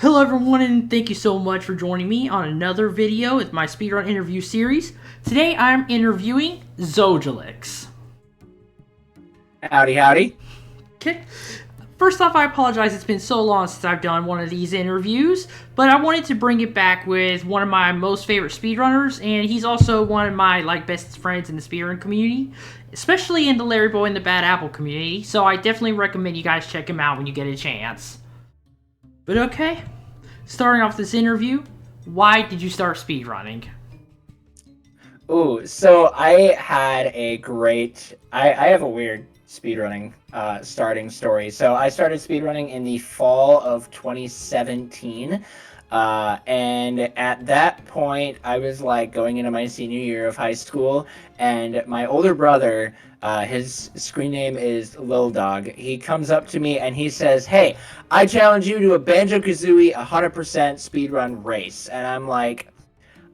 Hello everyone and thank you so much for joining me on another video with my Speedrun Interview series. Today I'm interviewing Zojalyx. Howdy, howdy. Okay. First off, I apologize, it's been so long since I've done one of these interviews, but I wanted to bring it back with one of my most favorite speedrunners, and he's also one of my best friends in the speedrun community, especially in the Larryboy and the Bad Apple community, so I definitely recommend you guys check him out when you get a chance. But okay, starting off this interview, why did you start speedrunning? Ooh, so I had a great. I have a weird speedrunning starting story. So I started speedrunning in the fall of 2017. And at that point, I was like going into my senior year of high school, and my older brother, his screen name is Lil Dog. He comes up to me and he says, "Hey, I challenge you to a Banjo Kazooie 100% speedrun race." And I'm like,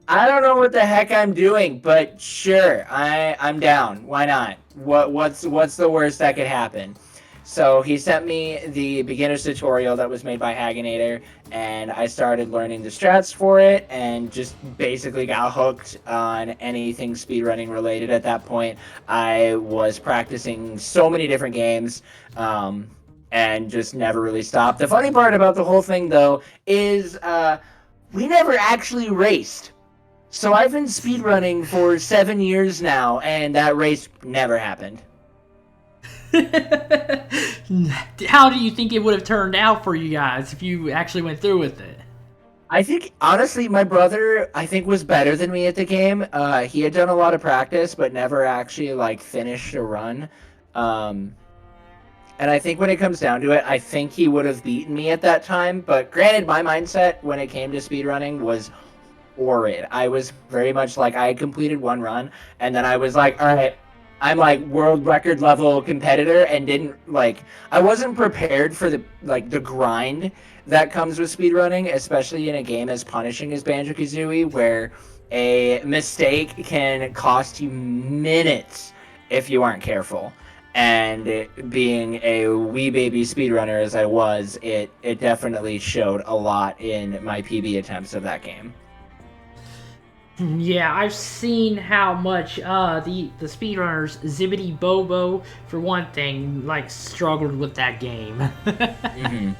I don't know what the heck I'm doing, but sure, I'm down. Why not? What's the worst that could happen? So he sent me the beginner's tutorial that was made by Haginator, and I started learning the strats for it, and just basically got hooked on anything speedrunning related. At that point, I was practicing so many different games, and just never really stopped. The funny part about the whole thing, though, is we never actually raced. So I've been speedrunning for 7 years now, and that race never happened. How do you think it would have turned out for you guys if you actually went through with it? I think, honestly, my brother, I think, was better than me at the game. He had done a lot of practice, but never actually, finished a run. Um, and I think when it comes down to it, I think he would have beaten me at that time. But granted, my mindset when it came to speedrunning was horrid. I was very much like, I completed one run, and then I was like, all right, I'm like world record level competitor, and didn't I wasn't prepared for the grind that comes with speedrunning, especially in a game as punishing as Banjo-Kazooie, where a mistake can cost you minutes if you aren't careful. And being a wee baby speedrunner as I was, it definitely showed a lot in my PB attempts of that game. Yeah, I've seen how much the speedrunners Zibbity Bobo, for one thing, struggled with that game. Mm-hmm.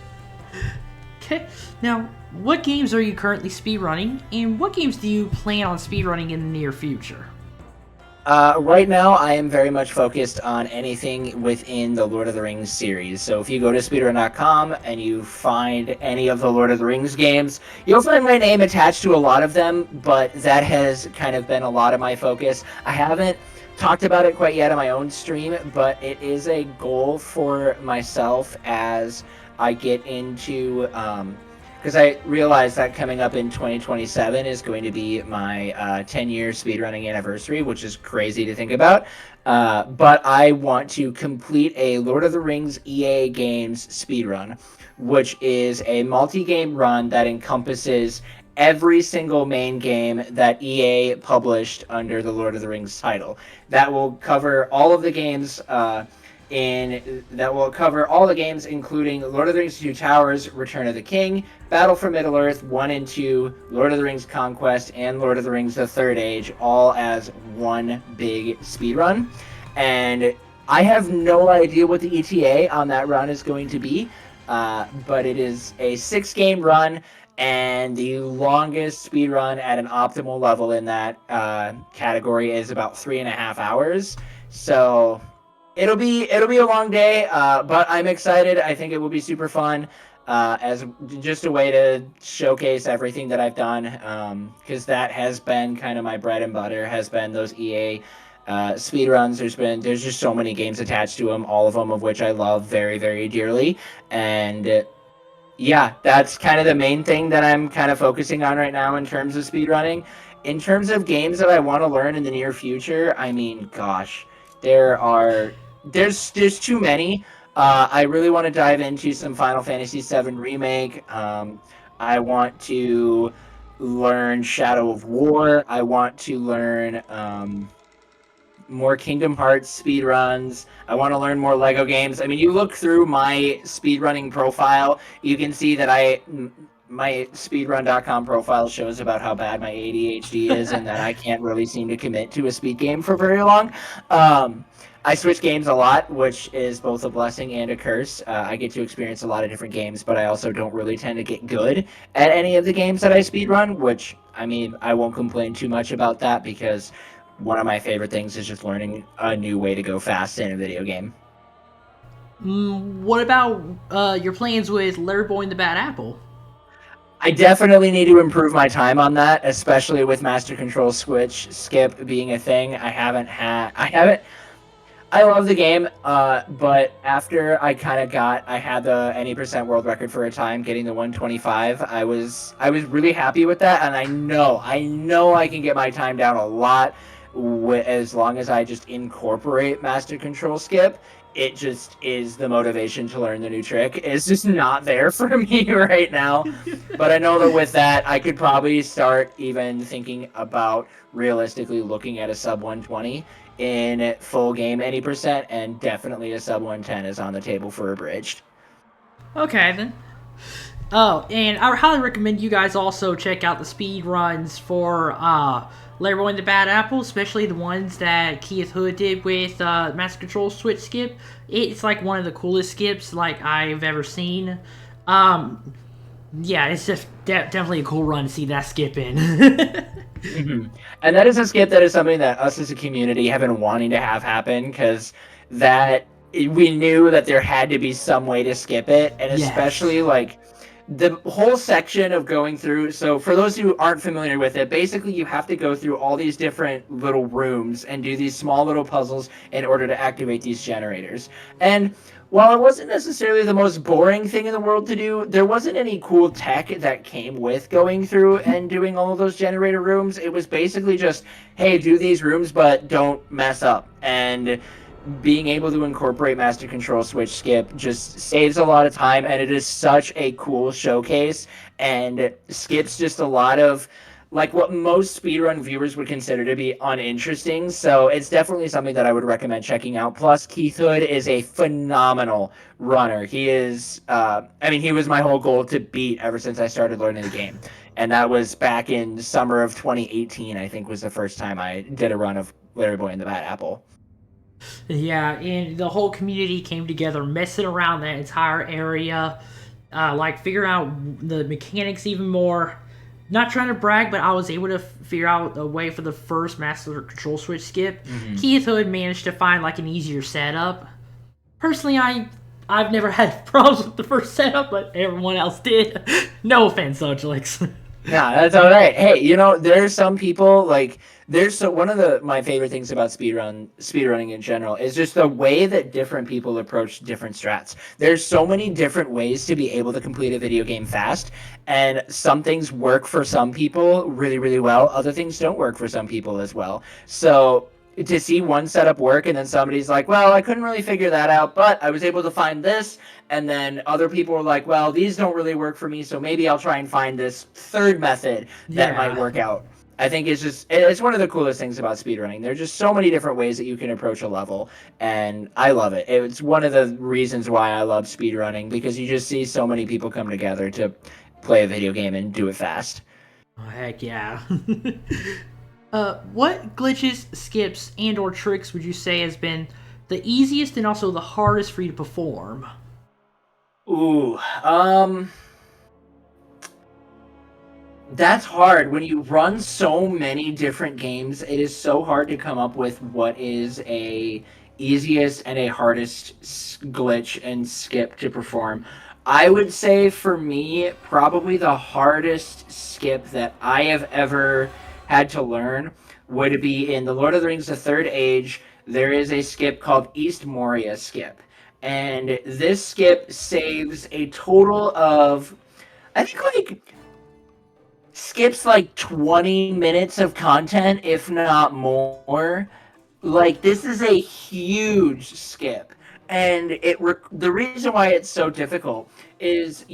Okay, now what games are you currently speedrunning, and what games do you plan on speedrunning in the near future? Right now, I am very much focused on anything within the Lord of the Rings series. So if you go to speedrun.com and you find any of the Lord of the Rings games, you'll find my name attached to a lot of them, but that has kind of been a lot of my focus. I haven't talked about it quite yet on my own stream, but it is a goal for myself as I get into because I realized that coming up in 2027 is going to be my 10-year speedrunning anniversary, which is crazy to think about. But I want to complete a Lord of the Rings EA Games speedrun, which is a multi-game run that encompasses every single main game that EA published under the Lord of the Rings title. That will cover all of the games including Lord of the Rings 2 Towers, Return of the King, Battle for Middle-earth 1 and 2, Lord of the Rings Conquest, and Lord of the Rings The Third Age, all as one big speedrun. And I have no idea what the ETA on that run is going to be, but it is a 6-game run, and the longest speedrun at an optimal level in that category is about 3.5 hours. So it'll be a long day, but I'm excited. I think it will be super fun, as just a way to showcase everything that I've done, because that has been kind of my bread and butter, has been those EA speed runs. There's just so many games attached to them, all of them of which I love very, very dearly. And yeah, that's kind of the main thing that I'm kind of focusing on right now in terms of speedrunning. In terms of games that I want to learn in the near future, I mean, gosh, there are there's too many. I really want to dive into some Final Fantasy VII remake. I want to learn Shadow of War. I want to learn more Kingdom Hearts speed runs. I want to learn more Lego games. I mean, you look through my speedrunning profile, you can see that my speedrun.com profile shows about how bad my ADHD is and that I can't really seem to commit to a speed game for very long. I switch games a lot, which is both a blessing and a curse. I get to experience a lot of different games, but I also don't really tend to get good at any of the games that I speedrun, which, I mean, I won't complain too much about that because one of my favorite things is just learning a new way to go fast in a video game. What about your plans with Larryboy and the Bad Apple? I definitely need to improve my time on that, especially with Master Control Switch skip being a thing. I haven't. I love the game, but after I had the any percent world record for a time, getting the 125. I was really happy with that, and I know I can get my time down a lot as long as I just incorporate Master Control Skip. It just is the motivation to learn the new trick. It's just not there for me right now. But I know that with that, I could probably start even thinking about realistically looking at a sub 120 in full game any percent, and definitely a sub 110 is on the table for abridged. Okay, then. Oh, and I would highly recommend you guys also check out the speed runs for Larryboy and the Bad Apple, especially the ones that Keith Hood did with Master Control Switch Skip. It's like one of the coolest skips like I've ever seen. Yeah, it's just definitely a cool run to see that skip in. Mm-hmm. And that is a skip that is something that us as a community have been wanting to have happen, because that we knew that there had to be some way to skip it, and especially like the whole section of going through. So for those who aren't familiar with it, basically you have to go through all these different little rooms and do these small little puzzles in order to activate these generators. And while it wasn't necessarily the most boring thing in the world to do, there wasn't any cool tech that came with going through and doing all of those generator rooms. It was basically just, hey, do these rooms, but don't mess up. And being able to incorporate Master Control Switch Skip just saves a lot of time, and it is such a cool showcase, and skips just a lot of like what most speedrun viewers would consider to be uninteresting. So it's definitely something that I would recommend checking out. Plus, Keith Hood is a phenomenal runner. He is, he was my whole goal to beat ever since I started learning the game. And that was back in summer of 2018, I think was the first time I did a run of Larryboy and the Bad Apple. Yeah, and the whole community came together, messing around that entire area, like figuring out the mechanics even more. Not trying to brag, but I was able to figure out a way for the first Master Control Switch skip. Mm-hmm. Keith Hood managed to find like an easier setup. Personally, I've never had problems with the first setup, but everyone else did. No offense, Zojalyx. Nah, that's all right. Hey, there's some people like one of my favorite things about speedrunning in general is just the way that different people approach different strats. There's so many different ways to be able to complete a video game fast, and some things work for some people really, really well. Other things don't work for some people as well. So to see one setup work and then somebody's like, well, I couldn't really figure that out, but I was able to find this. And then other people were like, well, these don't really work for me, so maybe I'll try and find this third method that might work out. I think it's one of the coolest things about speedrunning. There's just so many different ways that you can approach a level, and I love it. It's one of the reasons why I love speedrunning, because you just see so many people come together to play a video game and do it fast. Oh, heck yeah. What glitches, skips, and or tricks would you say has been the easiest and also the hardest for you to perform? Ooh, that's hard. When you run so many different games, it is so hard to come up with what is a easiest and a hardest glitch and skip to perform. I would say for me, probably the hardest skip that I have ever had to learn would be in The Lord of the Rings: The Third Age. There is a skip called East Moria skip. And this skip saves a total of, I think, skips 20 minutes of content, if not more. This is a huge skip. And the reason why it's so difficult is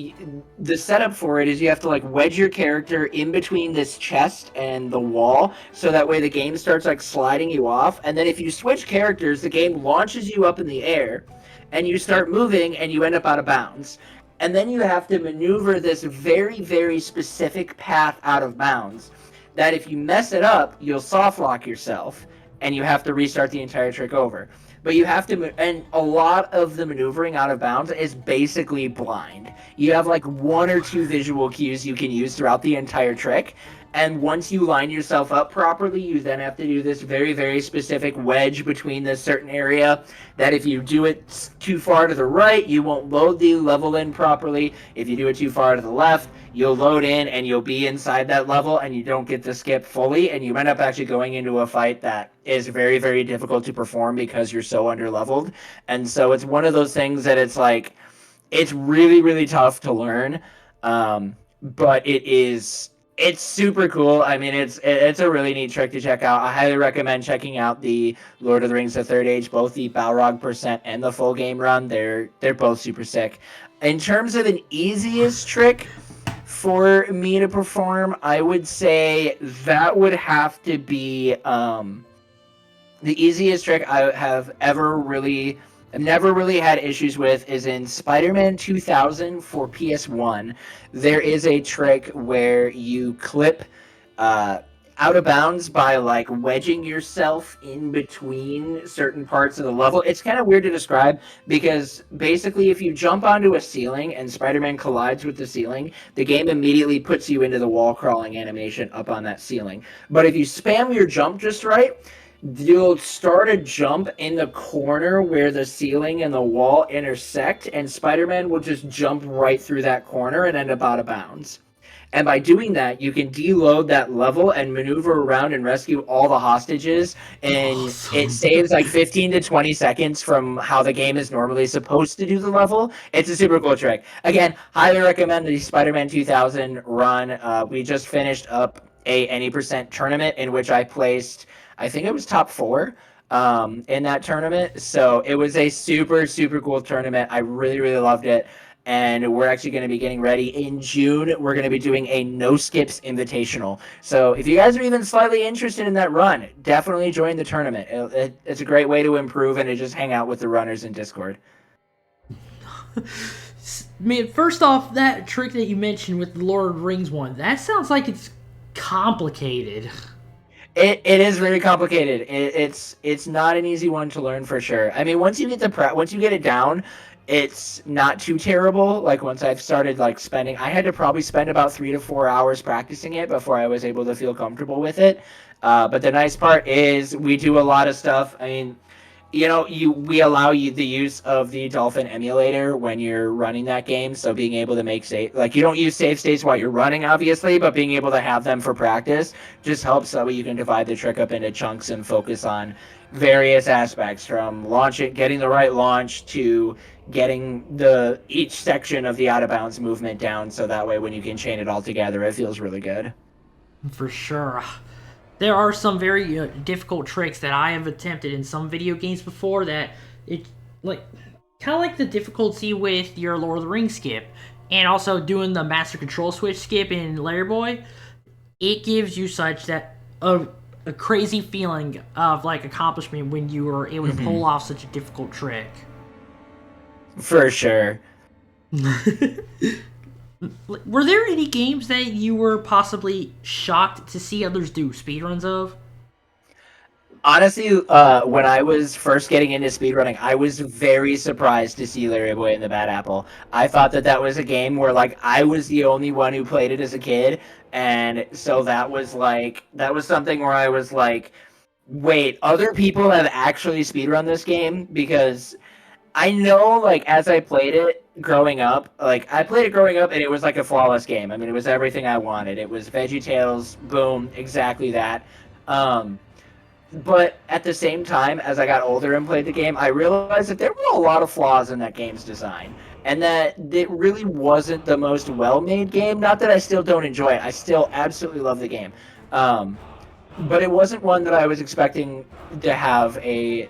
the setup for it is you have to wedge your character in between this chest and the wall, so that way the game starts sliding you off. And then if you switch characters, the game launches you up in the air, and you start moving, and you end up out of bounds. and then you have to maneuver this very, very specific path out of bounds that if you mess it up, you'll soft lock yourself, and you have to restart the entire trick over. But you have to, and a lot of the maneuvering out of bounds is basically blind. You have like 1 or 2 visual cues you can use throughout the entire trick. And once you line yourself up properly, you then have to do this very, very specific wedge between this certain area that if you do it too far to the right, you won't load the level in properly. If you do it too far to the left, you'll load in and you'll be inside that level and you don't get to skip fully, and you end up actually going into a fight that is very, very difficult to perform because you're so under-leveled. And so it's one of those things that it's like, it's really, really tough to learn, but it's super cool. I mean, it's a really neat trick to check out. I highly recommend checking out the Lord of the Rings: The Third Age, both the Balrog percent and the full game run. They're both super sick. In terms of an easiest trick for me to perform, I would say that would have to be the easiest trick I have never really had issues with is in Spider-Man 2000 for PS1. There is a trick where you clip out of bounds by like wedging yourself in between certain parts of the level. It's kind of weird to describe because basically if you jump onto a ceiling and Spider-Man collides with the ceiling, the game immediately puts you into the wall crawling animation up on that ceiling. But if you spam your jump just right, you'll start a jump in the corner where the ceiling and the wall intersect, and Spider-Man will just jump right through that corner and end up out of bounds. And by doing that, you can deload that level and maneuver around and rescue all the hostages, and Awesome. it saves like 15 to 20 seconds from how the game is normally supposed to do the level. It's a super cool trick. Again, highly recommend the Spider-Man 2000 run. We just finished up a any percent tournament in which I placed, I think it was top 4 in that tournament. So it was a super, super cool tournament. I really, really loved it. And we're actually going to be getting ready in June. We're going to be doing a no skips invitational. So if you guys are even slightly interested in that run, definitely join the tournament. It's a great way to improve and to just hang out with the runners in Discord. Man, first off, that trick that you mentioned with the Lord of the Rings one, that sounds like it's complicated. It is very complicated. It's not an easy one to learn for sure. I mean, once you get it down, it's not too terrible. Like once I've started like spending, I had to probably spend about 3 to 4 hours practicing it before I was able to feel comfortable with it. But the nice part is we do a lot of stuff. I mean, we allow you the use of the Dolphin emulator when you're running that game. So being able to make save, like you don't use save states while you're running, obviously, but being able to have them for practice just helps so you can divide the trick up into chunks and focus on various aspects from getting the right launch to getting each section of the out of bounds movement down. So that way, when you can chain it all together, it feels really good. For sure. There are some very difficult tricks that I have attempted in some video games before that it like kind of like the difficulty with your Lord of the Rings skip and also doing the Master Control Switch skip in Larryboy. It gives you such that a crazy feeling of like accomplishment when you are able to pull off such a difficult trick. For sure. Were there any games that you were possibly shocked to see others do speedruns of? Honestly, when I was first getting into speedrunning, I was very surprised to see Larryboy and the Bad Apple. I thought that was a game where like I was the only one who played it as a kid, and so that was something where I was like, wait, other people have actually speedrun this game? Because I know, like, as I played it growing up, and it was like a flawless game. I mean, it was everything I wanted. It was VeggieTales, boom, exactly that. But at the same time, as I got older and played the game, I realized that there were a lot of flaws in that game's design. And that it really wasn't the most well-made game. Not that I still don't enjoy it. I still absolutely love the game. But it wasn't one that I was expecting to have a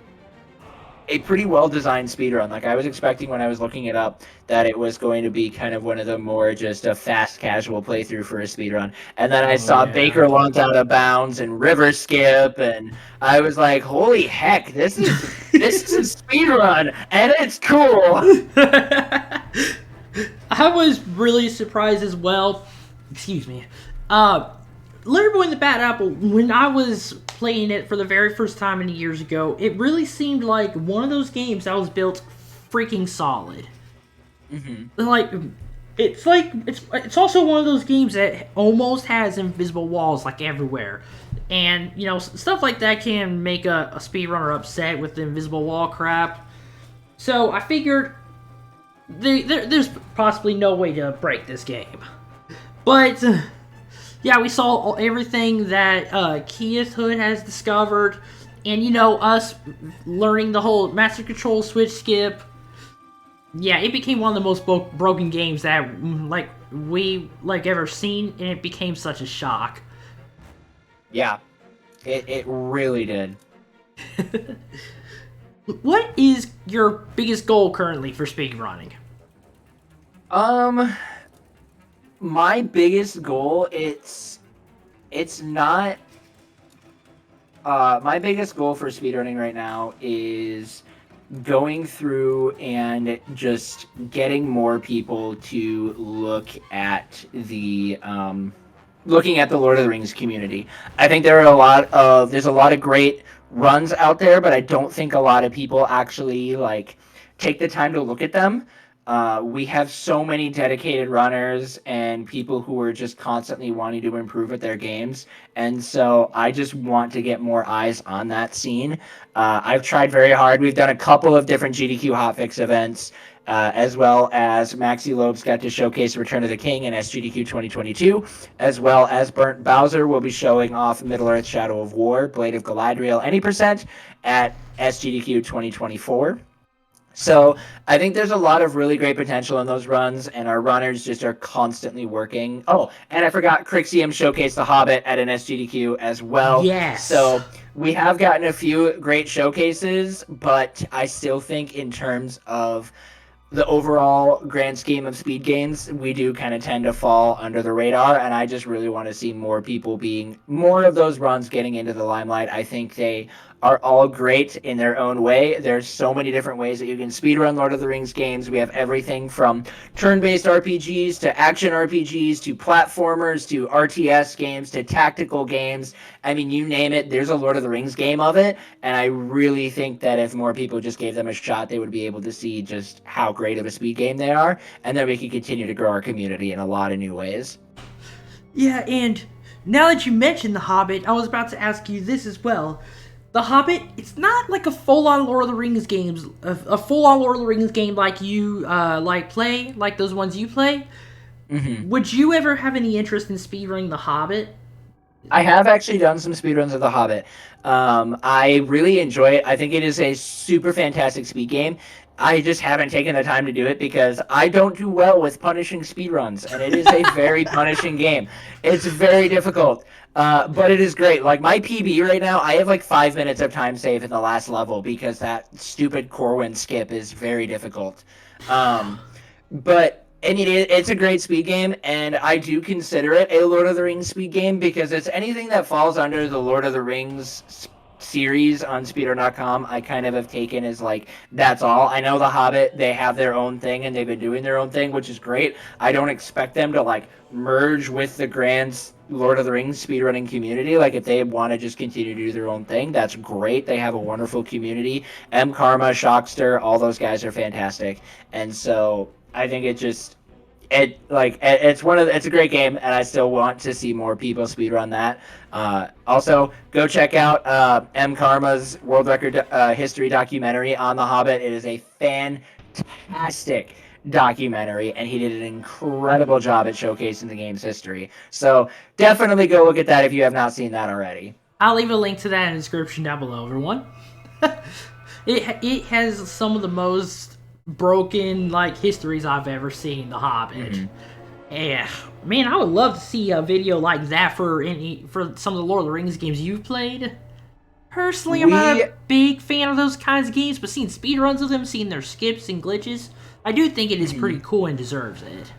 pretty well-designed speedrun. Like, I was expecting when I was looking it up that it was going to be kind of one of the more just a fast, casual playthrough for a speedrun. And then I saw Baker launch out of bounds and river skip, and I was like, holy heck, this is a speedrun, and it's cool! I was really surprised as well. Excuse me. Larryboy and the Bad Apple, when I was playing it for the very first time many years ago, it really seemed like one of those games that was built freaking solid. Like, it's also one of those games that almost has invisible walls like everywhere. And, you know, stuff like that can make a speedrunner upset with the invisible wall crap. So I figured there's possibly no way to break this game. But, yeah, we saw everything that Keith Hood has discovered. And, you know, us learning the whole master control switch skip. Yeah, it became one of the most broken games that, we ever seen. And it became such a shock. Yeah, it really did. What is your biggest goal currently for speedrunning? My biggest goal, it's not, my biggest goal for speedrunning right now is going through and just getting more people to look at the, looking at the Lord of the Rings community. I think there's a lot of great runs out there, but I don't think a lot of people actually take the time to look at them. We have so many dedicated runners and people who are just constantly wanting to improve at their games. And so I just want to get more eyes on that scene. I've tried very hard. We've done a couple of different GDQ hotfix events, as well as Maxi Lopes got to showcase Return of the King in SGDQ 2022, as well as Burnt Bowser will be showing off Middle-earth Shadow of War, Blade of Galadriel, any percent at SGDQ 2024. So I think there's a lot of really great potential in those runs, and our runners just are constantly working. Oh, and I forgot, Crixium showcased The Hobbit at an SGDQ as well. Yes. So we have gotten a few great showcases, but I still think in terms of the overall grand scheme of speed games, we do kind of tend to fall under the radar, and I just really want to see more people more of those runs getting into the limelight. I think they are all great in their own way. There's so many different ways that you can speedrun Lord of the Rings games. We have everything from turn-based RPGs to action RPGs to platformers to RTS games to tactical games. I mean, you name it, there's a Lord of the Rings game of it, and I really think that if more people just gave them a shot, they would be able to see just how great of a speed game they are, and then we can continue to grow our community in a lot of new ways. Yeah, and now that you mentioned The Hobbit, I was about to ask you this as well. The Hobbit, it's not like a full-on Lord of the Rings games, a full-on Lord of the Rings game like you play, like those ones you play. Mm-hmm. Would you ever have any interest in speedrunning The Hobbit? I have actually done some speedruns of The Hobbit. I really enjoy it. I think it is a super fantastic speed game. I just haven't taken the time to do it because I don't do well with punishing speedruns, and it is a very punishing game. It's very difficult, but it is great. Like, my PB right now, I have 5 minutes of time save in the last level because that stupid Corwin skip is very difficult. But it's a great speed game, and I do consider it a Lord of the Rings speed game because it's anything that falls under the Lord of the Rings series on speedrun.com. I kind of have taken as that's all. I know The Hobbit, they have their own thing and they've been doing their own thing, which is great. I don't expect them to merge with the grand Lord of the Rings speedrunning community. If they want to just continue to do their own thing, that's great. They have a wonderful community. M Karma, Shockster, all those guys are fantastic. And so I think it's a great game, and I still want to see more people speedrun that. Also, go check out M Karma's world record history documentary on The Hobbit. It is a fantastic documentary, and he did an incredible job at showcasing the game's history. So definitely go look at that if you have not seen that already. I'll leave a link to that in the description down below, everyone. It has some of the most broken histories I've ever seen, The Hobbit. Mm-hmm. Yeah, man, I would love to see a video like that for some of the Lord of the Rings games you've played. Personally, I'm not a big fan of those kinds of games, but seeing speedruns of them, seeing their skips and glitches, I do think it is pretty cool and deserves it.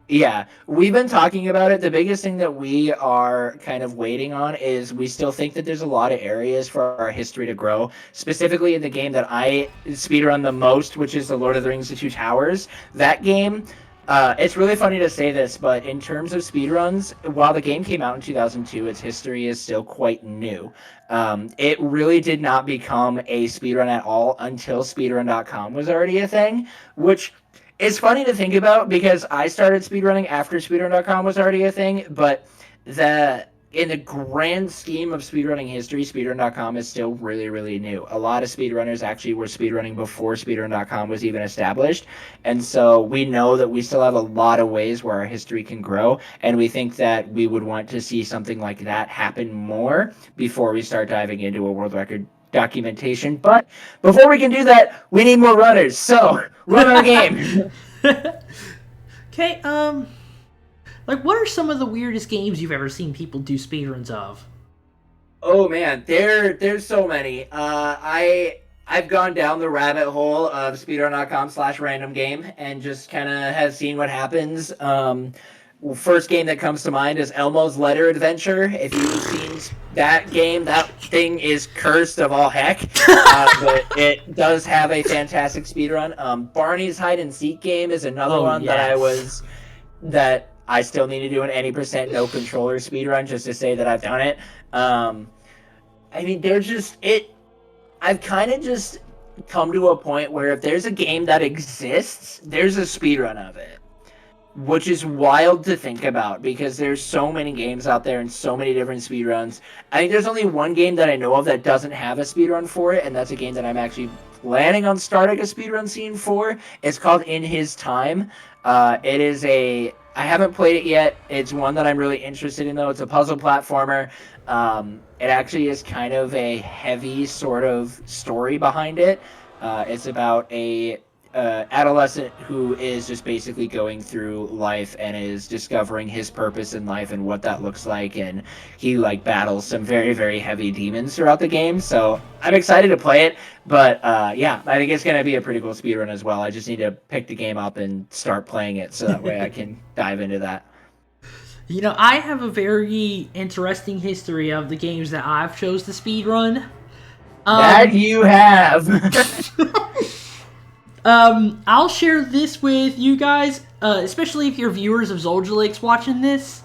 Yeah, we've been talking about it. The biggest thing that we are kind of waiting on is we still think that there's a lot of areas for our history to grow, specifically in the game that I speedrun the most, which is the Lord of the Rings: The Two Towers. That game, It's really funny to say this, but in terms of speedruns, while the game came out in 2002, its history is still quite new. It really did not become a speedrun at all until speedrun.com was already a thing, which is funny to think about because I started speedrunning after speedrun.com was already a thing, but in the grand scheme of speedrunning history, speedrun.com is still really, really new. A lot of speedrunners actually were speedrunning before speedrun.com was even established. And so we know that we still have a lot of ways where our history can grow. And we think that we would want to see something like that happen more before we start diving into a world record documentation. But before we can do that, we need more runners. So run our game. Okay, like, what are some of the weirdest games you've ever seen people do speedruns of? Oh man, there's so many. I've gone down the rabbit hole of speedrun.com/random game and just kind of have seen what happens. First game that comes to mind is Elmo's Letter Adventure. If you've seen that game, that thing is cursed of all heck, but it does have a fantastic speedrun. Barney's Hide and Seek game is another one Yes. that I still need to do an any percent no controller speedrun just to say that I've done it. I mean, I've kind of just come to a point where if there's a game that exists, there's a speedrun of it, which is wild to think about because there's so many games out there and so many different speedruns. I think there's only one game that I know of that doesn't have a speedrun for it, and that's a game that I'm actually planning on starting a speedrun scene for. It's called In His Time. I haven't played it yet. It's one that I'm really interested in, though. It's a puzzle platformer. It actually is kind of a heavy sort of story behind it. It's about a adolescent who is just basically going through life and is discovering his purpose in life and what that looks like, and he like battles some very, very heavy demons throughout the game. So I'm excited to play it, but yeah, I think it's going to be a pretty cool speedrun as well. I just need to pick the game up and start playing it so that way I can dive into that. You know, I have a very interesting history of the games that I've chose to speedrun. That you have. I'll share this with you guys, especially if you're viewers of Zojalyx watching this.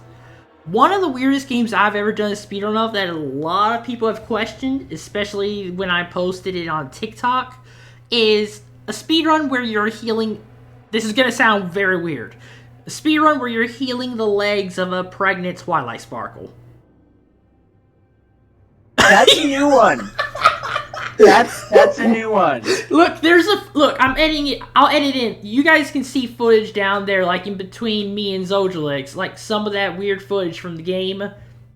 One of the weirdest games I've ever done a speedrun of that a lot of people have questioned, especially when I posted it on TikTok, is a speedrun where you're healing... This is gonna sound very weird. A speedrun where you're healing the legs of a pregnant Twilight Sparkle. That's a new one. That's a new one. Look, I'm editing it. I'll edit in. You guys can see footage down there, like in between me and Zojalyx, like some of that weird footage from the game.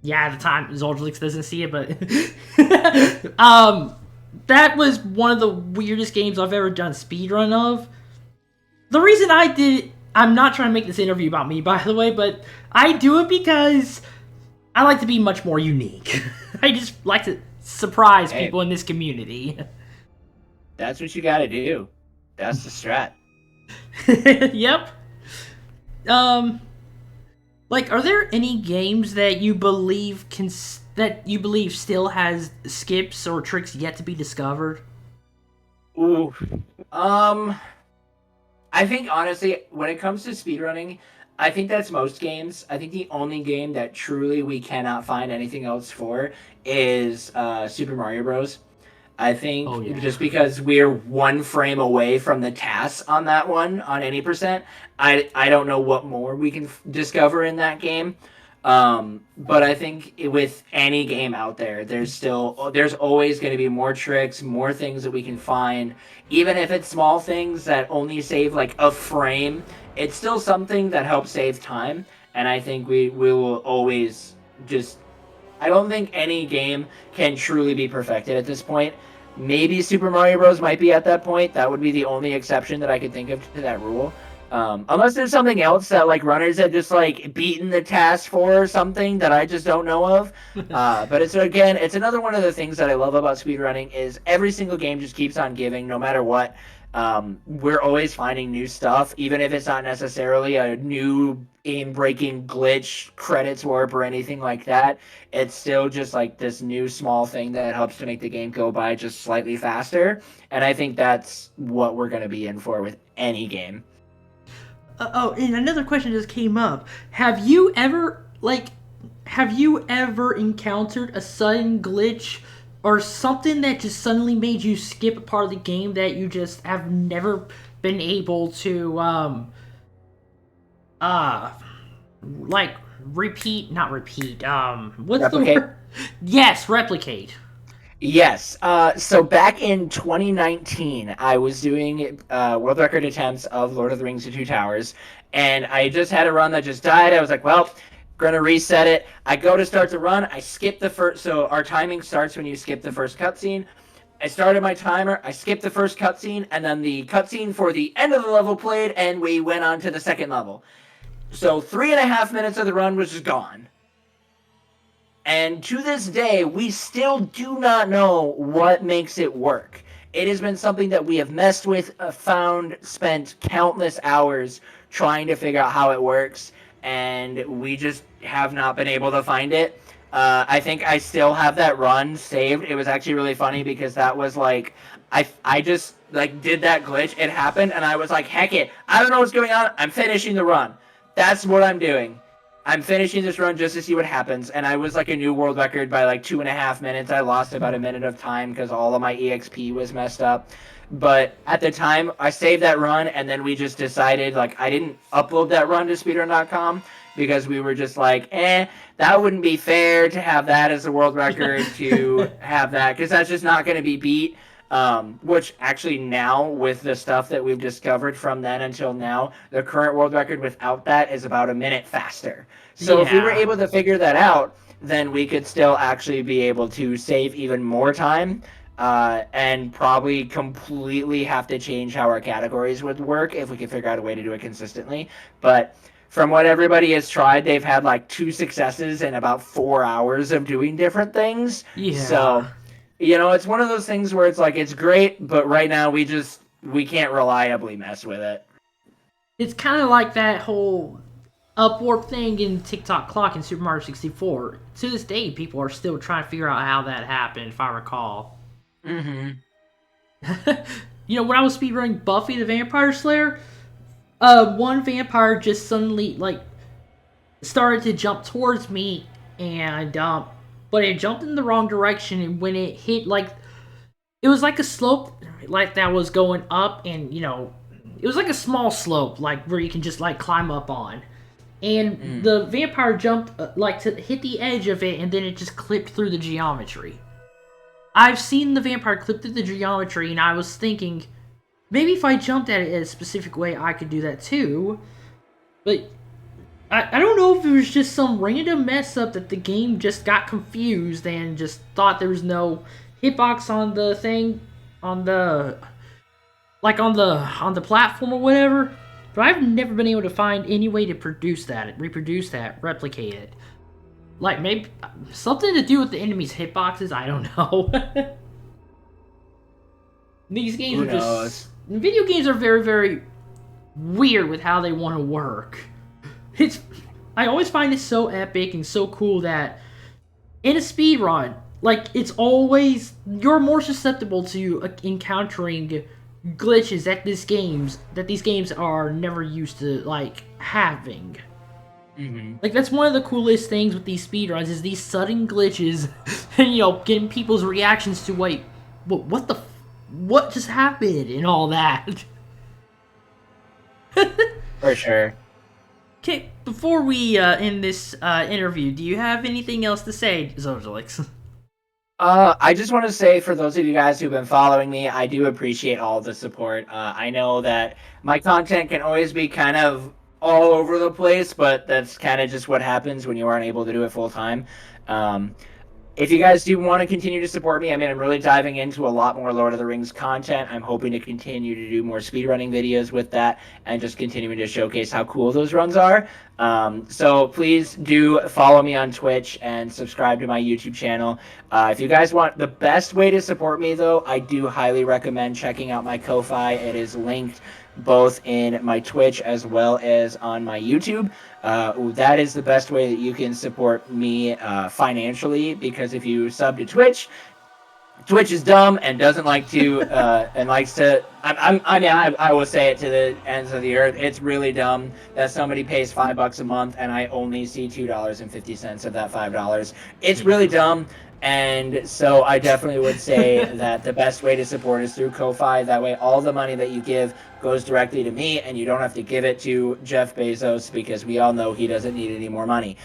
Yeah, at the time Zojalyx doesn't see it, but that was one of the weirdest games I've ever done speedrun of. The reason I did it, I'm not trying to make this interview about me, by the way, but I do it because I like to be much more unique. I just like to surprise people in this community. That's what you gotta do. That's the strat. Yep. Like, are there any games that you believe still has skips or tricks yet to be discovered? Ooh. I think honestly, when it comes to speedrunning, I think that's most games. I think the only game that truly we cannot find anything else for is Super Mario Bros. I think just because we're one frame away from the TAS on that one, on any percent, I don't know what more we can discover in that game. But I think with any game out there, there's always going to be more tricks, more things that we can find. Even if it's small things that only save like a frame, it's still something that helps save time. And I think we will always just... I don't think any game can truly be perfected at this point. Maybe Super Mario Bros. Might be at that point. That would be the only exception that I could think of to that rule. Unless there's something else that like runners have just like beaten the task for or something that I just don't know of. But it's another one of the things that I love about speedrunning is every single game just keeps on giving no matter what. We're always finding new stuff, even if it's not necessarily a new game-breaking glitch, credits warp, or anything like that. It's still just like this new small thing that helps to make the game go by just slightly faster. And I think that's what we're going to be in for with any game. And another question just came up. Have you ever encountered a sudden glitch or something that just suddenly made you skip a part of the game that you just have never been able to uh like repeat, not repeat, what's the Replicate? word? Yes, replicate. Yes. So back in 2019, I was doing world record attempts of Lord of the Rings: The Two Towers, and I just had a run that just died. I was like, well, gonna reset it. I go to start the run. I skip the first. So our timing starts when you skip the first cutscene. I started my timer. I skipped the first cutscene, and then the cutscene for the end of the level played, and we went on to the second level. So 3.5 minutes of the run was just gone. And to this day, we still do not know what makes it work. It has been something that we have messed with, found, spent countless hours trying to figure out how it works, and we just have not been able to find it. I think I still have that run saved. It was actually really funny because that was like, I just like did that glitch. It happened, and I was like, heck it, I don't know what's going on. I'm finishing the run. That's what I'm doing. I'm finishing this run just to see what happens, and I was like a new world record by like 2.5 minutes. I lost about a minute of time because all of my EXP was messed up. But at the time, I saved that run, and then we just decided, like, I didn't upload that run to speedrun.com because we were just like, that wouldn't be fair to have that as a world record, to have that, because that's just not going to be beat. Which actually now, with the stuff that we've discovered from then until now, the current world record without that is about a minute faster. So if we were Yeah. able to figure that out, then we could still actually be able to save even more time, and probably completely have to change how our categories would work if we could figure out a way to do it consistently. But from what everybody has tried, they've had like 2 successes in about 4 hours of doing different things. Yeah. So it's one of those things where it's like, it's great, but right now we can't reliably mess with it. It's kind of like that whole upwarp thing in TikTok clock in Super Mario 64. To this day, people are still trying to figure out how that happened, if I recall. Mm-hmm. When I was speedrunning Buffy the Vampire Slayer, one vampire just suddenly, like, started to jump towards me, and, but it jumped in the wrong direction, and when it hit, like, it was like a slope, like, that was going up, and, it was like a small slope, like, where you can just, like, climb up on. And the vampire jumped, like, to hit the edge of it, and then it just clipped through the geometry. I've seen the vampire clip through the geometry, and I was thinking, maybe if I jumped at it in a specific way, I could do that too. But I don't know if it was just some random mess up that the game just got confused and just thought there was no hitbox on the thing, on the platform or whatever. But I've never been able to find any way to reproduce that, replicate it. Like, maybe something to do with the enemy's hitboxes, I don't know. These games Who are knows? just... Video games are very, very weird with how they want to work. I always find it so epic and so cool that in a speedrun, like, it's always... You're more susceptible to encountering glitches that these games are never used to, like, having. Mm-hmm. Like, that's one of the coolest things with these speedruns, is these sudden glitches, and, getting people's reactions to, wait, what just happened, and all that. For sure. Okay, before we end this interview, do you have anything else to say, Zojalyx? I just want to say, for those of you guys who've been following me, I do appreciate all the support. I know that my content can always be kind of all over the place, but that's kind of just what happens when you aren't able to do it full time. If you guys do want to continue to support me, I mean, I'm really diving into a lot more Lord of the Rings content. I'm hoping to continue to do more speedrunning videos with that, and just continuing to showcase how cool those runs are. So please do follow me on Twitch and subscribe to my YouTube channel. If you guys want the best way to support me, though, I do highly recommend checking out my Ko-Fi. It is linked both in my Twitch as well as on my YouTube. That is the best way that you can support me financially, because if you sub to Twitch, Twitch is dumb and doesn't like to and likes to. I will say it to the ends of the earth. It's really dumb that somebody pays $5 a month and I only see $2.50 of that $5. It's really dumb, and so I definitely would say that the best way to support is through Ko-Fi. That way, all the money that you give goes directly to me, and you don't have to give it to Jeff Bezos because we all know he doesn't need any more money.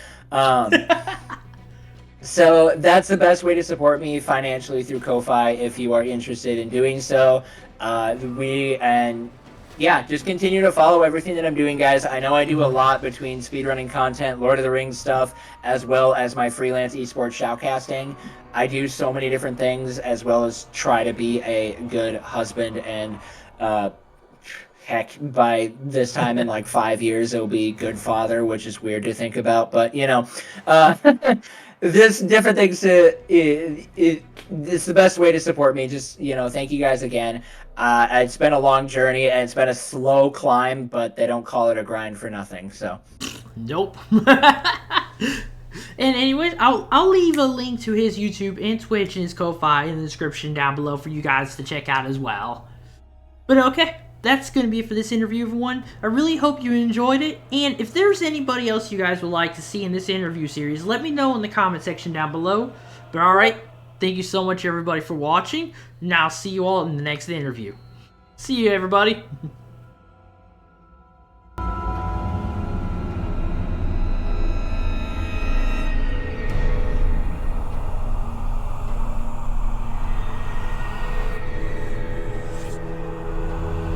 So that's the best way to support me financially through Ko-Fi if you are interested in doing so. Just continue to follow everything that I'm doing, guys. I know I do a lot between speedrunning content, Lord of the Rings stuff, as well as my freelance esports shoutcasting. I do so many different things, as well as try to be a good husband and heck, by this time in like 5 years, it'll be good father, which is weird to think about, but there's different things it's the best way to support me. Just, thank you guys again. It's been a long journey and it's been a slow climb, but they don't call it a grind for nothing, so. Nope. And anyways, I'll leave a link to his YouTube and Twitch and his Ko-Fi in the description down below for you guys to check out as well. But okay, that's going to be it for this interview, everyone. I really hope you enjoyed it, and if there's anybody else you guys would like to see in this interview series, let me know in the comment section down below. But alright, thank you so much everybody for watching, and I'll see you all in the next interview. See you, everybody.